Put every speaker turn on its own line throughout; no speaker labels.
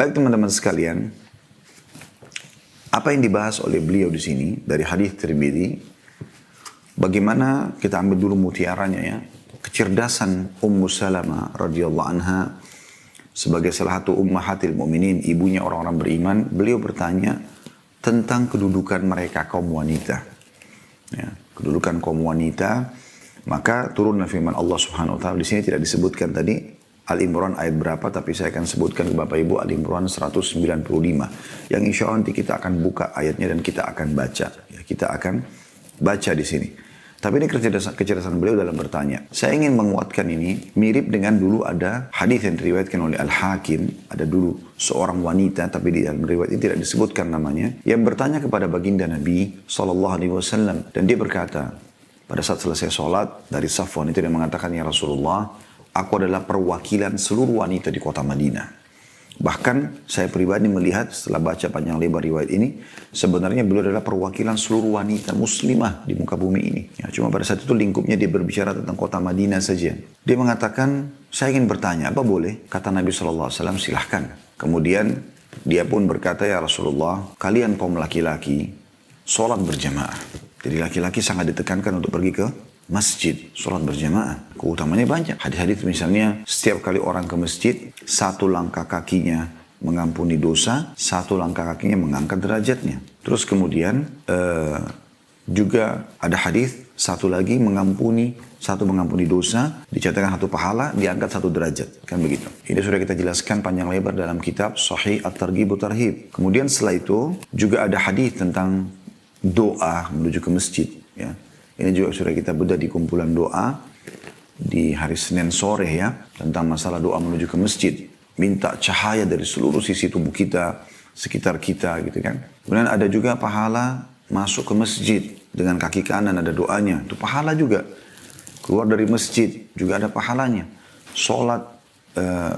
Baik teman-teman sekalian, apa yang dibahas oleh beliau di sini dari hadis Tirmidzi, bagaimana kita ambil dulu mutiaranya ya, kecerdasan Ummu Salamah radhiyallahu anha sebagai salah satu ummahatil mukminin, ibunya orang-orang beriman. Beliau bertanya tentang kedudukan mereka kaum wanita. Ya, kedudukan kaum wanita, maka turunlah firman Allah Subhanahu wa taala. Di sini tidak disebutkan tadi Al-Imran ayat berapa, tapi saya akan sebutkan ke Bapak Ibu Al-Imran 195 yang insya Allah nanti kita akan buka ayatnya dan kita akan baca. Ya, kita akan baca di sini. Tapi ini kecerdasan beliau dalam bertanya. Saya ingin menguatkan ini mirip dengan dulu ada hadis yang diriwayatkan oleh Al-Hakim. Ada dulu seorang wanita, tapi di dalam riwayat ini tidak disebutkan namanya, yang bertanya kepada baginda Nabi SAW, dan dia berkata pada saat selesai sholat dari Safwan itu, dia mengatakan, ya Rasulullah, aku adalah perwakilan seluruh wanita di kota Madinah. Bahkan saya pribadi melihat setelah baca panjang lebar riwayat ini, sebenarnya beliau adalah perwakilan seluruh wanita muslimah di muka bumi ini. Ya, cuma pada saat itu lingkupnya dia berbicara tentang kota Madinah saja. Dia mengatakan, saya ingin bertanya, apa boleh? Kata Nabi SAW, silahkan. Kemudian dia pun berkata, ya Rasulullah, kalian kaum laki-laki sholat berjamaah. Jadi laki-laki sangat ditekankan untuk pergi ke masjid, sholat berjamaah. Keutamanya banyak. Hadis-hadis misalnya, setiap kali orang ke masjid, satu langkah kakinya mengampuni dosa, satu langkah kakinya mengangkat derajatnya. Terus kemudian juga ada hadis, satu lagi mengampuni dosa, dicatatkan satu pahala, diangkat satu derajat. Kan begitu. Ini sudah kita jelaskan panjang lebar dalam kitab Sahih At-Targhib wa Tarhib. Kemudian setelah itu, juga ada hadis tentang doa menuju ke masjid. Ya. Ini juga sudah kita bedah di kumpulan doa di hari Senin sore ya, tentang masalah doa menuju ke masjid. Minta cahaya dari seluruh sisi tubuh kita, sekitar kita gitu kan. Kemudian ada juga pahala masuk ke masjid dengan kaki kanan, ada doanya. Itu pahala juga. Keluar dari masjid juga ada pahalanya. Sholat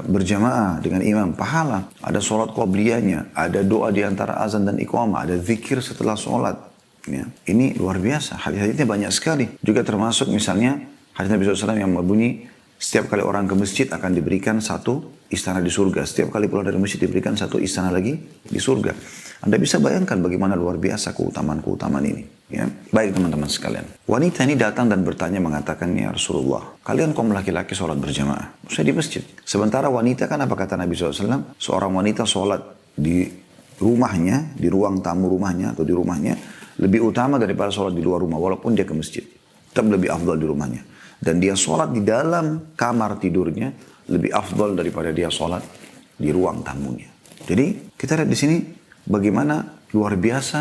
berjamaah dengan imam, pahala. Ada sholat qabliyahnya, ada doa di antara azan dan iqamah, ada zikir setelah sholat. Ya, ini luar biasa, hadis-hadisnya banyak sekali. Juga termasuk misalnya hadis Nabi SAW yang berbunyi, setiap kali orang ke masjid akan diberikan satu istana di surga. Setiap kali pulang dari masjid diberikan satu istana lagi di surga. Anda bisa bayangkan bagaimana luar biasa keutamaan ini. Ya. Baik teman-teman sekalian. Wanita ini datang dan bertanya mengatakan, ya Rasulullah, kalian kaum laki-laki sholat berjamaah. Saya di masjid. Sementara wanita kan apa kata Nabi SAW? Seorang wanita sholat di rumahnya, di ruang tamu rumahnya atau di rumahnya, lebih utama daripada sholat di luar rumah, walaupun dia ke masjid. Tetap lebih afdal di rumahnya. Dan dia sholat di dalam kamar tidurnya, lebih afdal daripada dia sholat di ruang tamunya. Jadi kita lihat di sini bagaimana luar biasa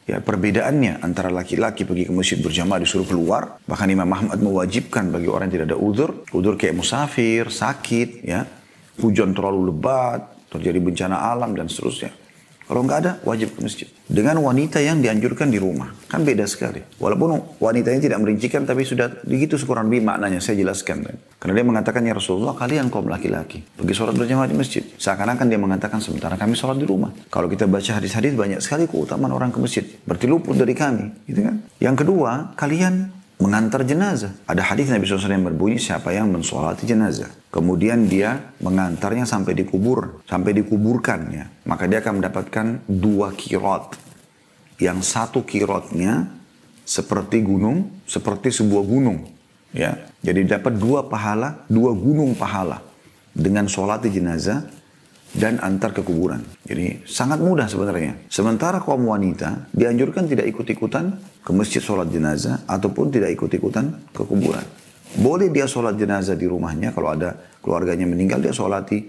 ya perbedaannya antara laki-laki pergi ke masjid berjamaah disuruh keluar. Bahkan Imam Ahmad mewajibkan bagi orang yang tidak ada udzur kayak musafir, sakit, ya, hujan terlalu lebat, terjadi bencana alam dan seterusnya. Kalau nggak ada, wajib ke masjid. Dengan wanita yang dianjurkan di rumah. Kan beda sekali. Walaupun wanitanya tidak merincikan, tapi sudah begitu sekurang lebih maknanya. Saya jelaskan. Karena dia mengatakan, ya Rasulullah, kalian kaum laki-laki pergi sholat berjamaah di masjid. Seakan-akan dia mengatakan, sementara kami sholat di rumah. Kalau kita baca hadis-hadis, banyak sekali keutamaan orang ke masjid. Berarti luput dari kami. Gitu kan? Yang kedua, kalian mengantar jenazah. Ada hadis Nabi SAW yang berbunyi, siapa yang mensolati jenazah, kemudian dia mengantarnya sampai dikuburkan ya, maka dia akan mendapatkan 2 qirat. Yang satu qiratnya seperti sebuah gunung. Ya, jadi dapat 2 gunung pahala dengan solati jenazah dan antar ke kuburan. Jadi sangat mudah sebenarnya. Sementara kaum wanita dianjurkan tidak ikut-ikutan ke masjid sholat jenazah ataupun tidak ikut-ikutan ke kuburan. Boleh dia sholat jenazah di rumahnya, kalau ada keluarganya meninggal dia sholati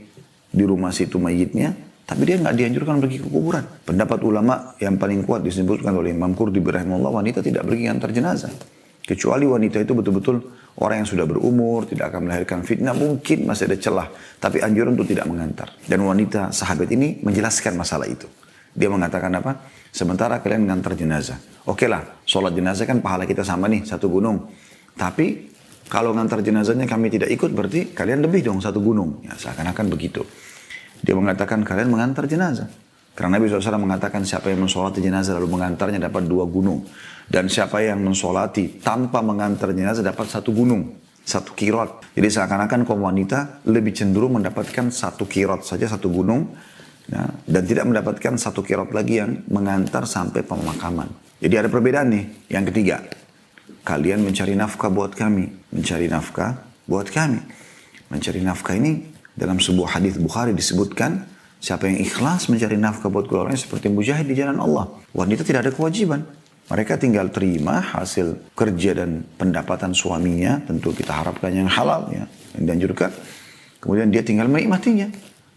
di rumah situ mayitnya, tapi dia nggak dianjurkan pergi ke kuburan. Pendapat ulama yang paling kuat disebutkan oleh Imam Qurtubi rahimahullah, wanita tidak pergi antar jenazah. Kecuali wanita itu betul-betul orang yang sudah berumur, tidak akan melahirkan fitnah, mungkin masih ada celah. Tapi anjuran untuk tidak mengantar. Dan wanita sahabat ini menjelaskan masalah itu. Dia mengatakan apa? Sementara kalian mengantar jenazah. Oke lah, sholat jenazah kan pahala kita sama nih, satu gunung. Tapi kalau mengantar jenazahnya kami tidak ikut, berarti kalian lebih dong satu gunung. Ya, seakan-akan begitu. Dia mengatakan kalian mengantar jenazah. Karena Nabi SAW mengatakan siapa yang mensolati jenazah lalu mengantarnya dapat 2 gunung. Dan siapa yang mensolati tanpa mengantar jenazah dapat 1 gunung. 1 qirat. Jadi seakan-akan kaum wanita lebih cenderung mendapatkan 1 qirat saja, 1 gunung. Ya, dan tidak mendapatkan satu qiraat lagi yang mengantar sampai pemakaman. Jadi ada perbedaan nih. Yang ketiga, kalian mencari nafkah buat kami. Mencari nafkah buat kami. Mencari nafkah ini dalam sebuah hadis Bukhari disebutkan, siapa yang ikhlas mencari nafkah buat keluarganya seperti mujahid di jalan Allah. Wanita tidak ada kewajiban. Mereka tinggal terima hasil kerja dan pendapatan suaminya. Tentu kita harapkan yang halal ya, yang dianjurkan. Kemudian dia tinggal menikmatinya.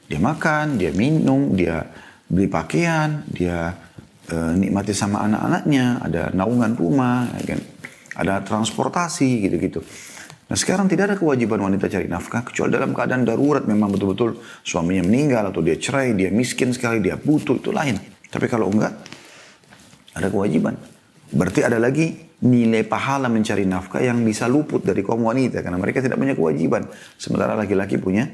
Dia makan, dia minum, dia beli pakaian, dia nikmati sama anak-anaknya, ada naungan rumah, ya kan? Ada transportasi gitu-gitu. Nah sekarang tidak ada kewajiban wanita cari nafkah kecuali dalam keadaan darurat, memang betul-betul suaminya meninggal atau dia cerai, dia miskin sekali, dia butuh, itu lain. Tapi kalau enggak, ada kewajiban. Berarti ada lagi nilai pahala mencari nafkah yang bisa luput dari kaum wanita karena mereka tidak punya kewajiban, sementara laki-laki punya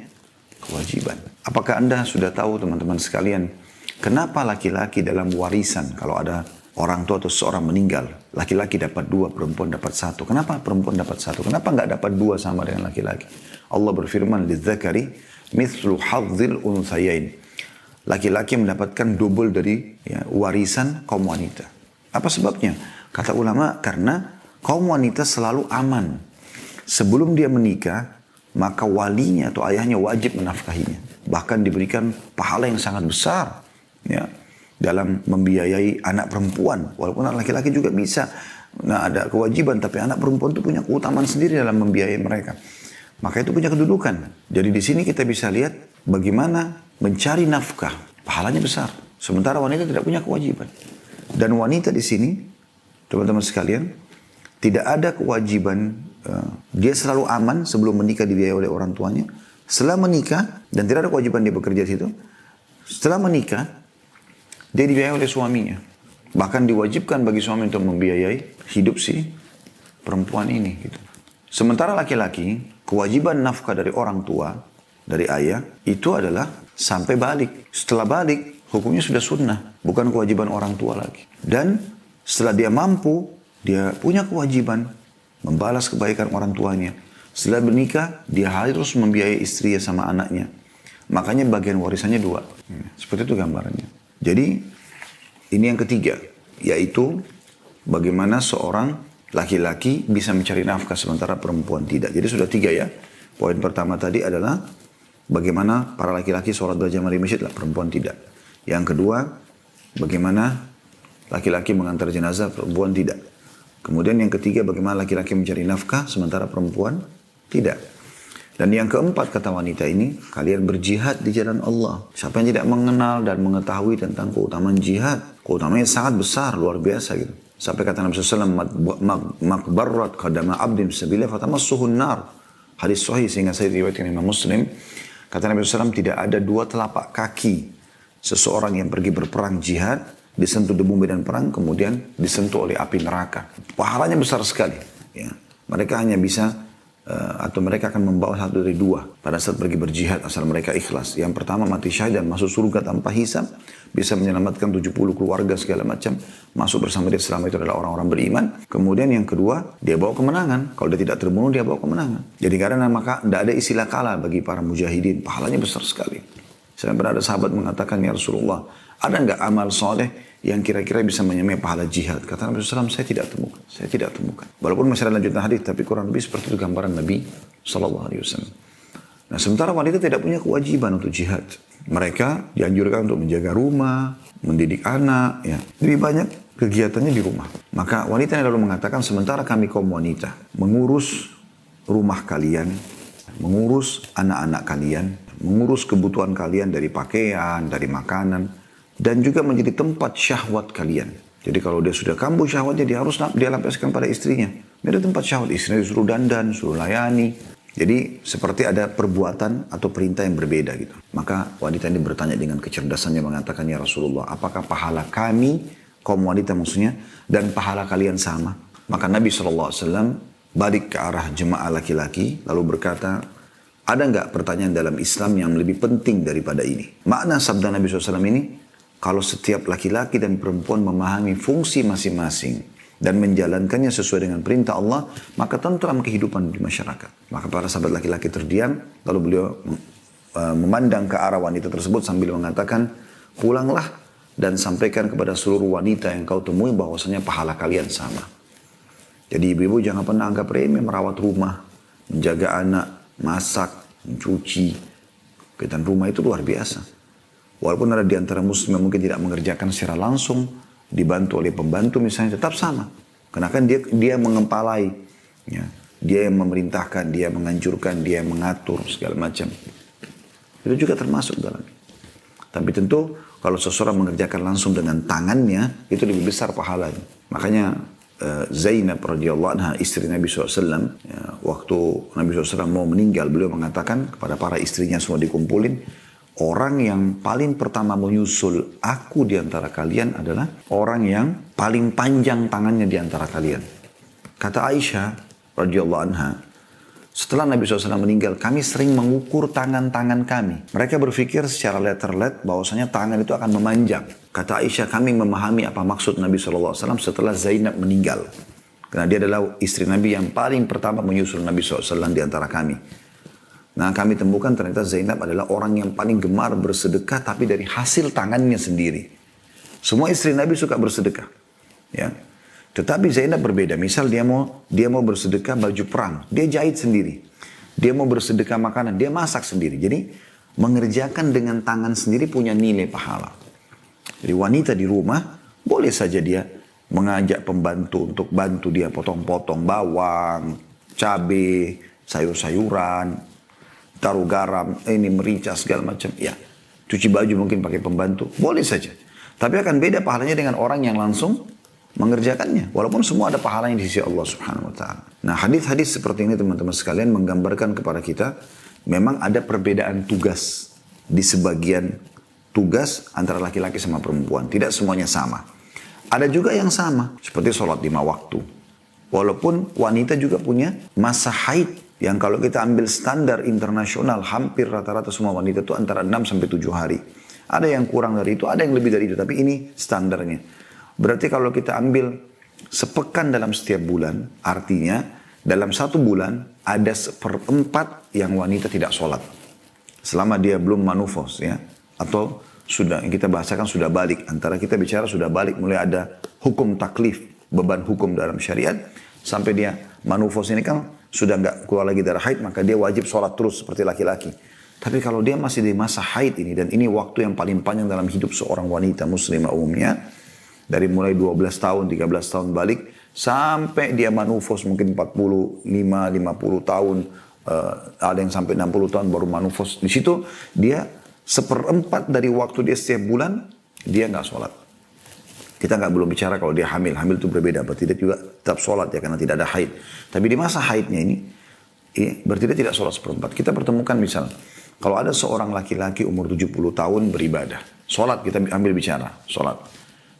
kewajiban. Apakah Anda sudah tahu teman-teman sekalian, kenapa laki-laki dalam warisan kalau ada orang tua atau seorang meninggal, laki-laki dapat 2, perempuan dapat 1. Kenapa perempuan dapat 1? Kenapa nggak dapat 2 sama dengan laki-laki? Allah berfirman, lidzakari mithlu hadzil unthayain. Laki-laki mendapatkan double dari warisan kaum wanita. Apa sebabnya? Kata ulama, karena kaum wanita selalu aman. Sebelum dia menikah, maka walinya atau ayahnya wajib menafkahinya. Bahkan diberikan pahala yang sangat besar ya, dalam membiayai anak perempuan. Walaupun anak laki-laki juga bisa. Nah ada kewajiban, tapi anak perempuan itu punya keutamaan sendiri dalam membiayai mereka. Maka itu punya kedudukan. Jadi di sini kita bisa lihat bagaimana mencari nafkah. Pahalanya besar. Sementara wanita tidak punya kewajiban. Dan wanita di sini, teman-teman sekalian, tidak ada kewajiban. Dia selalu aman sebelum menikah dibiayai oleh orang tuanya. Setelah menikah, dan tidak ada kewajiban dia bekerja di situ. Setelah menikah, dia dibiayai oleh suaminya. Bahkan diwajibkan bagi suami untuk membiayai hidup si perempuan ini. Gitu. Sementara laki-laki, kewajiban nafkah dari orang tua, dari ayah, itu adalah sampai balik. Setelah balik, hukumnya sudah sunnah. Bukan kewajiban orang tua lagi. Dan setelah dia mampu, dia punya kewajiban membalas kebaikan orang tuanya. Setelah menikah, dia harus membiayai istrinya sama anaknya. Makanya bagian warisannya 2. Seperti itu gambarannya. Jadi, ini yang ketiga. Yaitu, bagaimana seorang laki-laki bisa mencari nafkah sementara perempuan tidak. Jadi sudah 3 ya. Poin pertama tadi adalah, bagaimana para laki-laki sholat berjamaah di masjid, perempuan tidak. Yang kedua, bagaimana laki-laki mengantar jenazah, perempuan tidak. Kemudian yang ketiga, bagaimana laki-laki mencari nafkah sementara perempuan tidak. Dan yang keempat kata wanita ini, kalian berjihad di jalan Allah. Siapa yang tidak mengenal dan mengetahui tentang keutamaan jihad, keutamaannya sangat besar, luar biasa gitu. Sampai kata Nabi SAW, makbarrat qadama abdin sabila fatamassuhun nar. Hadis sahih sehingga saya riwayatkan Imam Muslim. Kata Nabi SAW, tidak ada 2 telapak kaki seseorang yang pergi berperang jihad, disentuh debu medan perang, kemudian disentuh oleh api neraka. Pahalanya besar sekali. Ya. Mereka hanya bisa, atau mereka akan membawa 1 dari 2 pada saat pergi berjihad asal mereka ikhlas. Yang pertama mati syahid dan masuk surga tanpa hisab, bisa menyelamatkan 70 keluarga segala macam, masuk bersama dia selama itu adalah orang-orang beriman. Kemudian yang kedua, dia bawa kemenangan. Kalau dia tidak terbunuh, dia bawa kemenangan. Jadi karena maka tidak ada istilah kalah bagi para mujahidin. Pahalanya besar sekali. Sampai pernah ada sahabat mengatakan, ya Rasulullah, ada nggak amal soleh yang kira-kira bisa menyamai pahala jihad? Kata Nabi SAW, saya tidak temukan. Saya tidak temukan. Walaupun masih ada lanjutan hadis, tapi kurang lebih seperti itu gambaran Nabi SAW. Nah, sementara wanita tidak punya kewajiban untuk jihad. Mereka dianjurkan untuk menjaga rumah, mendidik anak, ya. Lebih banyak kegiatannya di rumah. Maka wanita yang lalu mengatakan, sementara kami kaum wanita mengurus rumah kalian, mengurus anak-anak kalian, mengurus kebutuhan kalian dari pakaian, dari makanan, dan juga menjadi tempat syahwat kalian. Jadi kalau dia sudah kambuh syahwatnya, dia lampiaskan pada istrinya. Dia ada tempat syahwat, istrinya disuruh dandan, suruh layani. Jadi seperti ada perbuatan atau perintah yang berbeda gitu. Maka wanita ini bertanya dengan kecerdasannya mengatakan, ya Rasulullah, apakah pahala kami, kaum wanita maksudnya, dan pahala kalian sama? Maka Nabi SAW balik ke arah jemaah laki-laki, lalu berkata, ada nggak pertanyaan dalam Islam yang lebih penting daripada ini? Makna sabda Nabi SAW ini, kalau setiap laki-laki dan perempuan memahami fungsi masing-masing dan menjalankannya sesuai dengan perintah Allah, maka tentram kehidupan di masyarakat. Maka para sahabat laki-laki terdiam, lalu beliau memandang ke arah wanita tersebut sambil mengatakan, pulanglah dan sampaikan kepada seluruh wanita yang kau temui bahwasanya pahala kalian sama. Jadi ibu-ibu jangan pernah anggap remeh merawat rumah, menjaga anak, masak, mencuci. Kegiatan rumah itu luar biasa. Walaupun ada di antara muslim yang mungkin tidak mengerjakan secara langsung, dibantu oleh pembantu misalnya, tetap sama. Karena kan dia mengempalai, ya. Dia yang memerintahkan, dia menganjurkan, dia yang mengatur segala macam. Itu juga termasuk dalam. Tapi tentu kalau seseorang mengerjakan langsung dengan tangannya, itu lebih besar pahalanya. Makanya Zainab radhiyallahu anha, istri Nabi SAW, ya, waktu Nabi SAW mau meninggal, beliau mengatakan kepada para istrinya semua dikumpulin, orang yang paling pertama menyusul aku di antara kalian adalah orang yang paling panjang tangannya di antara kalian. Kata Aisyah radhiyallahu anha, setelah Nabi SAW meninggal, kami sering mengukur tangan-tangan kami. Mereka berpikir secara letterlet bahwasanya tangan itu akan memanjang. Kata Aisyah, kami memahami apa maksud Nabi SAW setelah Zainab meninggal. Karena dia adalah istri Nabi yang paling pertama menyusul Nabi SAW di antara kami. Nah, kami temukan ternyata Zainab adalah orang yang paling gemar bersedekah, tapi dari hasil tangannya sendiri. Semua istri Nabi suka bersedekah, ya. Tetapi Zainab berbeda. Misal dia mau bersedekah baju perang, dia jahit sendiri. Dia mau bersedekah makanan, dia masak sendiri. Jadi mengerjakan dengan tangan sendiri punya nilai pahala. Jadi wanita di rumah boleh saja dia mengajak pembantu untuk bantu dia potong-potong bawang, cabai, sayur-sayuran, taruh garam, ini merica segala macam. Ya, cuci baju mungkin pakai pembantu, boleh saja. Tapi akan beda pahalanya dengan orang yang langsung mengerjakannya. Walaupun semua ada pahalanya di sisi Allah Subhanahu wa Ta'ala. Nah, hadis-hadis seperti ini teman-teman sekalian menggambarkan kepada kita memang ada perbedaan tugas di sebagian tugas antara laki-laki sama perempuan. Tidak semuanya sama. Ada juga yang sama, seperti sholat 5 waktu. Walaupun wanita juga punya masa haid yang kalau kita ambil standar internasional, hampir rata-rata semua wanita itu antara 6 sampai 7 hari. Ada yang kurang dari itu, ada yang lebih dari itu, tapi ini standarnya. Berarti kalau kita ambil sepekan dalam setiap bulan, artinya dalam 1 bulan ada 1/4 yang wanita tidak sholat. Selama dia belum manufos, ya. Atau sudah, yang kita bahasakan sudah balik. Antara kita bicara sudah balik, mulai ada hukum taklif, beban hukum dalam syariat. Sampai dia manufos ini kan sudah nggak keluar lagi darah haid, maka dia wajib sholat terus seperti laki-laki. Tapi kalau dia masih di masa haid ini, dan ini waktu yang paling panjang dalam hidup seorang wanita muslimah umumnya, dari mulai 12 tahun, 13 tahun balik, sampai dia manufos mungkin 45, 50 tahun, ada yang sampai 60 tahun baru manufos. Di situ dia 1/4 dari waktu dia setiap bulan, dia nggak sholat. Kita nggak belum bicara kalau dia hamil. Hamil itu berbeda, berarti dia juga tetap sholat ya, karena tidak ada haid. Tapi di masa haidnya ini, berarti dia tidak sholat 1/4. Kita pertemukan misal, kalau ada seorang laki-laki umur 70 tahun beribadah. Sholat, kita ambil bicara, sholat.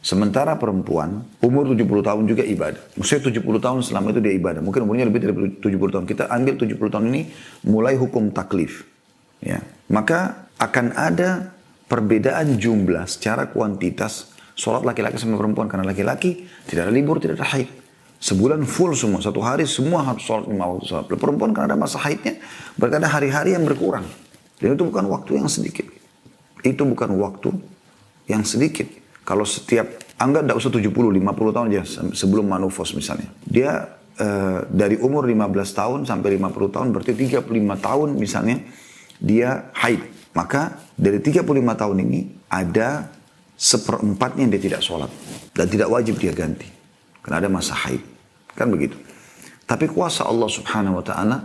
Sementara perempuan, umur 70 tahun juga ibadah. Maksudnya 70 tahun selama itu dia ibadah. Mungkin umurnya lebih dari 70 tahun. Kita ambil 70 tahun ini mulai hukum taklif. Ya. Maka akan ada perbedaan jumlah secara kuantitas sholat laki-laki sama perempuan. Karena laki-laki tidak ada libur, tidak ada haid. Sebulan full semua. 1 hari semua harus sholat 5 waktu sholat. Perempuan karena ada masa haidnya, berarti ada hari-hari yang berkurang. Dan itu bukan waktu yang sedikit. Itu bukan waktu yang sedikit. Kalau setiap, anggap tidak usah 70, 50 tahun aja sebelum manufos misalnya. Dia dari umur 15 tahun sampai 50 tahun, berarti 35 tahun misalnya dia haid. Maka dari 35 tahun ini ada 1/4 dia tidak sholat. Dan tidak wajib dia ganti. Karena ada masa haid. Kan begitu. Tapi kuasa Allah Subhanahu wa Ta'ala,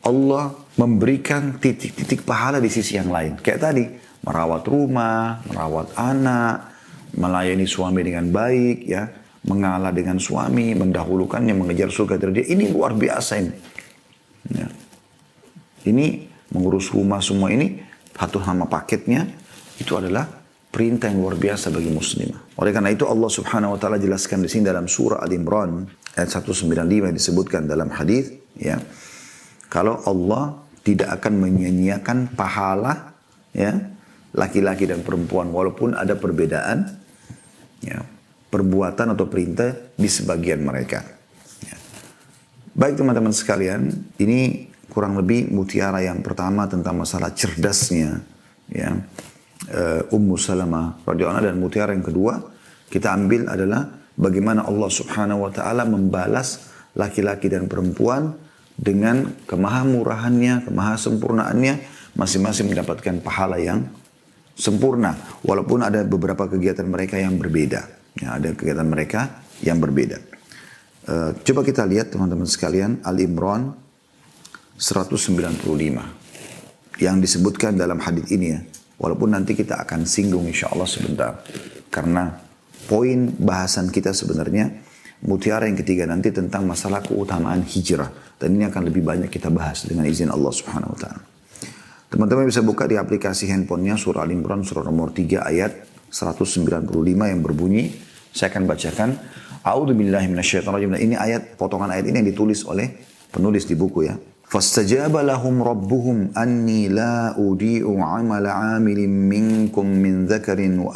Allah memberikan titik-titik pahala di sisi yang lain. Kayak tadi, merawat rumah, merawat anak, melayani suami dengan baik, ya, mengalah dengan suami, mendahulukannya, mengejar surga dari dia. Ini luar biasa ini. Ya. Ini mengurus rumah semua ini, satu nama paketnya, itu adalah perintah yang luar biasa bagi muslimah. Oleh karena itu Allah Subhanahu wa Ta'ala jelaskan di sini dalam surah Al-Imran ayat 195 disebutkan dalam hadis, ya, kalau Allah tidak akan menyia-nyiakan pahala, ya, laki-laki dan perempuan walaupun ada perbedaan, ya, perbuatan atau perintah di sebagian mereka. Ya. Baik teman-teman sekalian, ini kurang lebih mutiara yang pertama tentang masalah cerdasnya, ya, Ummu Salamah radhiyallahu anha, dan mutiara yang kedua kita ambil adalah bagaimana Allah Subhanahu wa taala membalas laki-laki dan perempuan dengan kemahamurahannya, kemahasempurnaannya, masing-masing mendapatkan pahala yang sempurna walaupun ada beberapa kegiatan mereka yang berbeda. Ya, ada kegiatan mereka yang berbeda. Coba kita lihat teman-teman sekalian Al-Imran 195 yang disebutkan dalam hadis ini ya. Walaupun nanti kita akan singgung insya Allah sebentar. Karena poin bahasan kita sebenarnya mutiara yang ketiga nanti tentang masalah keutamaan hijrah. Dan ini akan lebih banyak kita bahas dengan izin Allah Subhanahu wa taala. Teman-teman bisa buka di aplikasi handphonenya surah Al-Imran surah nomor 3 ayat 195 yang berbunyi. Saya akan bacakan. A'udzubillahi minasyaitonirrajim. Ini ayat, potongan ayat ini yang ditulis oleh penulis di buku ya. Fastajaba lahum rabbuhum anni la udi'u 'amala 'amilin minkum min dzakarin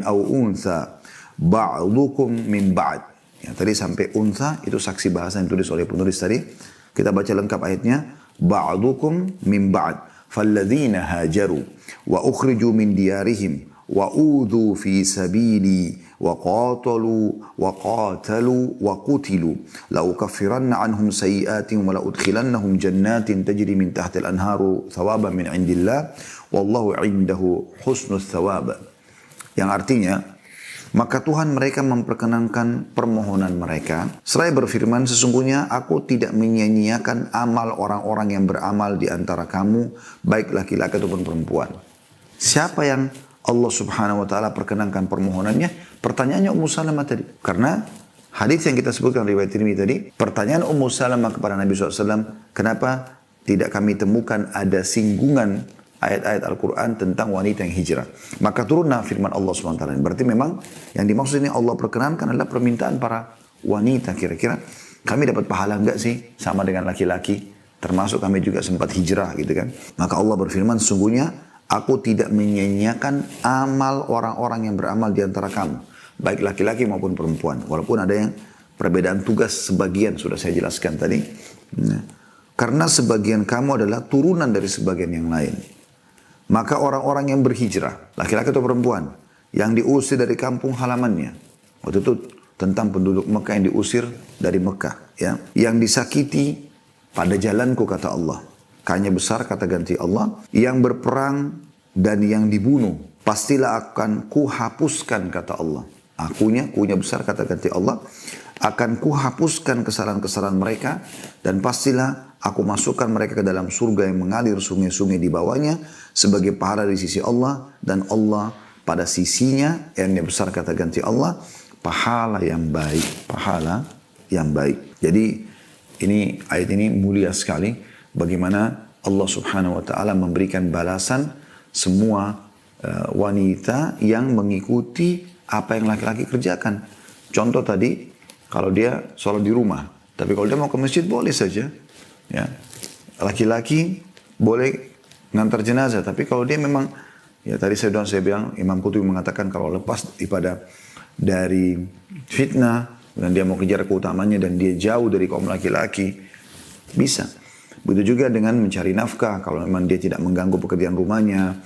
aw untha ba'dukum min ba'd. Ya, tadi sampai untha itu saksi bahasa yang ditulis oleh penulis tadi. Kita baca lengkap ayatnya. Ba'dukum min ba'd falladzina hajaru wa ukhriju min diyarihim wa udhu fi sabili wa qatalu wa qutilu la ukaffiranna anhum sayi'atin wa la udkhilannahum jannatin tajri min tahtil anharu thawaban min indillah wallahu indahu husnul thawab. Yang artinya, maka Tuhan mereka memperkenankan permohonan mereka. Seraya berfirman, sesungguhnya aku tidak menyia-nyiakan amal orang-orang yang beramal di antara kamu, baik laki-laki ataupun perempuan. Siapa yang Allah Subhanahu wa taala perkenankan permohonannya? Pertanyaannya Ummu Salamah tadi. Karena hadis yang kita sebutkan riwayat Tirmidzi tadi, pertanyaan Ummu Salamah kepada Nabi SAW, kenapa tidak kami temukan ada singgungan ayat-ayat Al-Quran tentang wanita yang hijrah. Maka turunlah firman Allah SWT. Berarti memang yang dimaksud ini Allah perkenankan adalah permintaan para wanita. Kira-kira kami dapat pahala enggak sih sama dengan laki-laki? Termasuk kami juga sempat hijrah gitu kan. Maka Allah berfirman, sesungguhnya aku tidak menyia-nyiakan amal orang-orang yang beramal di antara kamu. Baik laki-laki maupun perempuan. Walaupun ada yang perbedaan tugas sebagian sudah saya jelaskan tadi. Nah, karena sebagian kamu adalah turunan dari sebagian yang lain. Maka orang-orang yang berhijrah, laki-laki atau perempuan, yang diusir dari kampung halamannya. Waktu itu tentang penduduk Mekah yang diusir dari Mekah. Ya. Yang disakiti pada jalanku kata Allah. Kanya besar kata ganti Allah. Yang berperang dan yang dibunuh. Pastilah akan kuhapuskan kata Allah. Kunya besar kata ganti Allah. Akan kuhapuskan kesalahan-kesalahan mereka. Dan pastilah aku masukkan mereka ke dalam surga yang mengalir sungai-sungai di bawahnya sebagai pahala di sisi Allah, dan Allah pada sisinya yang besar kata ganti Allah pahala yang baik, pahala yang baik. Jadi ini ayat ini mulia sekali bagaimana Allah Subhanahu wa taala memberikan balasan semua wanita yang mengikuti apa yang laki-laki kerjakan. Contoh tadi kalau dia sholat di rumah, tapi kalau dia mau ke masjid boleh saja. Ya, laki-laki boleh ngantar jenazah, tapi kalau dia memang, ya tadi saya bilang Imam Qurtubi mengatakan kalau lepas daripada dari fitnah dan dia mau kejar keutamanya dan dia jauh dari kaum laki-laki, bisa. Begitu juga dengan mencari nafkah, kalau memang dia tidak mengganggu pekerjaan rumahnya,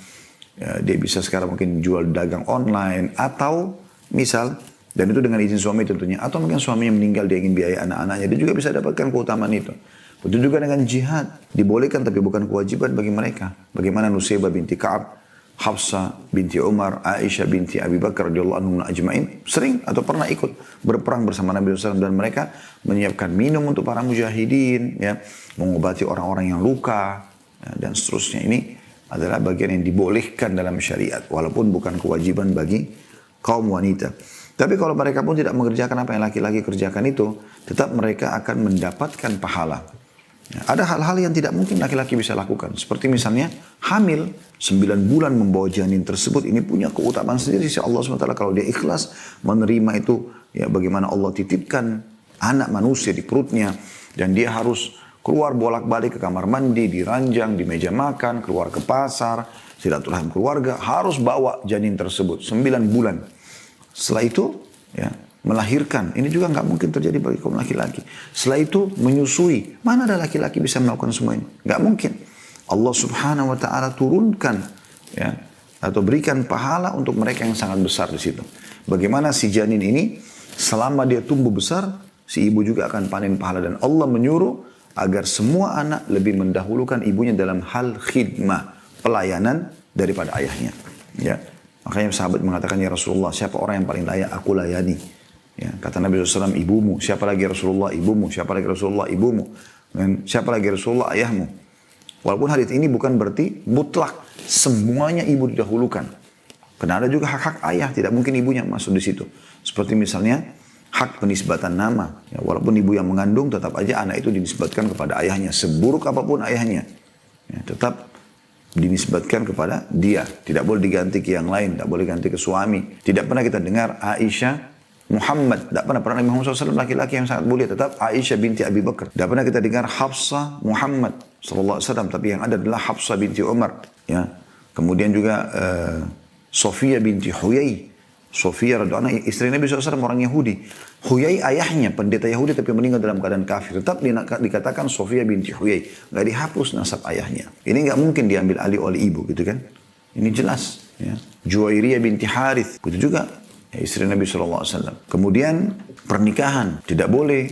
ya, dia bisa sekarang mungkin jual dagang online atau misal, dan itu dengan izin suami tentunya, atau mungkin suaminya meninggal dia ingin biaya anak-anaknya, dia juga bisa dapatkan keutamaan itu. Begitu juga dengan jihad, dibolehkan tapi bukan kewajiban bagi mereka. Bagaimana Nusaybah binti Ka'ab, Hafsah binti Umar, Aisyah binti Abi Bakar radhiyallahu anhum ajma'in sering atau pernah ikut berperang bersama Nabi SAW, dan mereka menyiapkan minum untuk para mujahidin, ya, mengobati orang-orang yang luka, ya, dan seterusnya. Ini adalah bagian yang dibolehkan dalam syariat, walaupun bukan kewajiban bagi kaum wanita. Tapi kalau mereka pun tidak mengerjakan apa yang laki-laki kerjakan itu, tetap mereka akan mendapatkan pahala. Ya, ada hal-hal yang tidak mungkin laki-laki bisa lakukan. Seperti misalnya hamil 9 bulan membawa janin tersebut. Ini punya keutamaan sendiri sisi Allah SWT. Kalau dia ikhlas menerima itu. Ya, bagaimana Allah titipkan anak manusia di perutnya. Dan dia harus keluar bolak-balik ke kamar mandi, di ranjang, di meja makan, keluar ke pasar, silaturahim keluarga. Harus bawa janin tersebut 9 bulan. Setelah itu ya, melahirkan, ini juga nggak mungkin terjadi bagi kaum laki-laki. Setelah itu menyusui, mana ada laki-laki bisa melakukan semua ini? Nggak mungkin. Allah subhanahu wa ta'ala turunkan ya, atau berikan pahala untuk mereka yang sangat besar di situ. Bagaimana si janin ini selama dia tumbuh besar, si ibu juga akan panen pahala. Dan Allah menyuruh agar semua anak lebih mendahulukan ibunya dalam hal khidmah, pelayanan daripada ayahnya. Ya. Makanya sahabat mengatakan, ya Rasulullah, siapa orang yang paling layak aku layani? Ya. Kata Nabi SAW, ibumu. Siapa lagi Rasulullah? Ibumu. Siapa lagi Rasulullah? Ibumu. Dan siapa lagi Rasulullah? Ayahmu. Walaupun hadits ini bukan berarti mutlak semuanya ibu didahulukan. Karena ada juga hak-hak ayah, tidak mungkin ibunya masuk di situ. Seperti misalnya hak penisbatan nama. Ya, walaupun ibu yang mengandung, tetap aja anak itu dinisbatkan kepada ayahnya. Seburuk apapun ayahnya, ya, tetap dinisbatkan kepada dia. Tidak boleh diganti ke yang lain, tidak boleh ganti ke suami. Tidak pernah kita dengar Aisyah Muhammad, tidak pernah Nabi Muhammad SAW laki-laki yang sangat mulia, tetap Aisyah binti Abi Bakar. Tidak pernah kita dengar Hafsah Muhammad SAW, tapi yang ada adalah Hafsah binti Umar. Ya. Kemudian juga Sofia binti Huyai. Sofia radhiyallahu anha istri Nabi SAW orang Yahudi. Huyai ayahnya pendeta Yahudi tapi meninggal dalam keadaan kafir. Tetap dikatakan Sofia binti Huyai. Nggak dihapus nasab ayahnya. Ini nggak mungkin diambil alih oleh ibu gitu kan. Ini jelas. Ya. Juwairiyah binti Harith. Begitu juga istri Nabi SAW. Kemudian pernikahan. Tidak boleh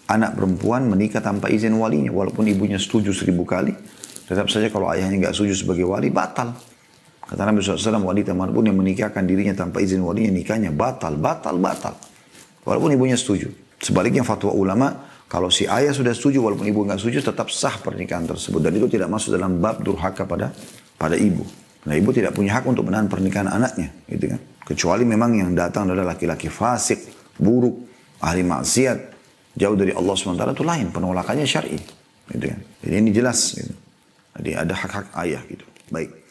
anak perempuan menikah tanpa izin walinya. Walaupun ibunya setuju 1000 kali. Tetap saja kalau ayahnya nggak setuju sebagai wali, batal. Kata Nabi SAW, wanita manapun yang menikahkan dirinya tanpa izin walinya, nikahnya batal. Walaupun ibunya setuju. Sebaliknya fatwa ulama, kalau si ayah sudah setuju, walaupun ibu nggak setuju, tetap sah pernikahan tersebut. Dan itu tidak masuk dalam bab durhaka pada ibu. Nah, ibu tidak punya hak untuk menahan pernikahan anaknya. Gitu kan? Kecuali memang yang datang adalah laki-laki fasik, buruk, ahli maksiat, jauh dari Allah SWT, itu lain. Penolakannya syar'i. Gitu kan? Jadi ini jelas. Gitu. Jadi ada hak-hak ayah. Gitu. Baik.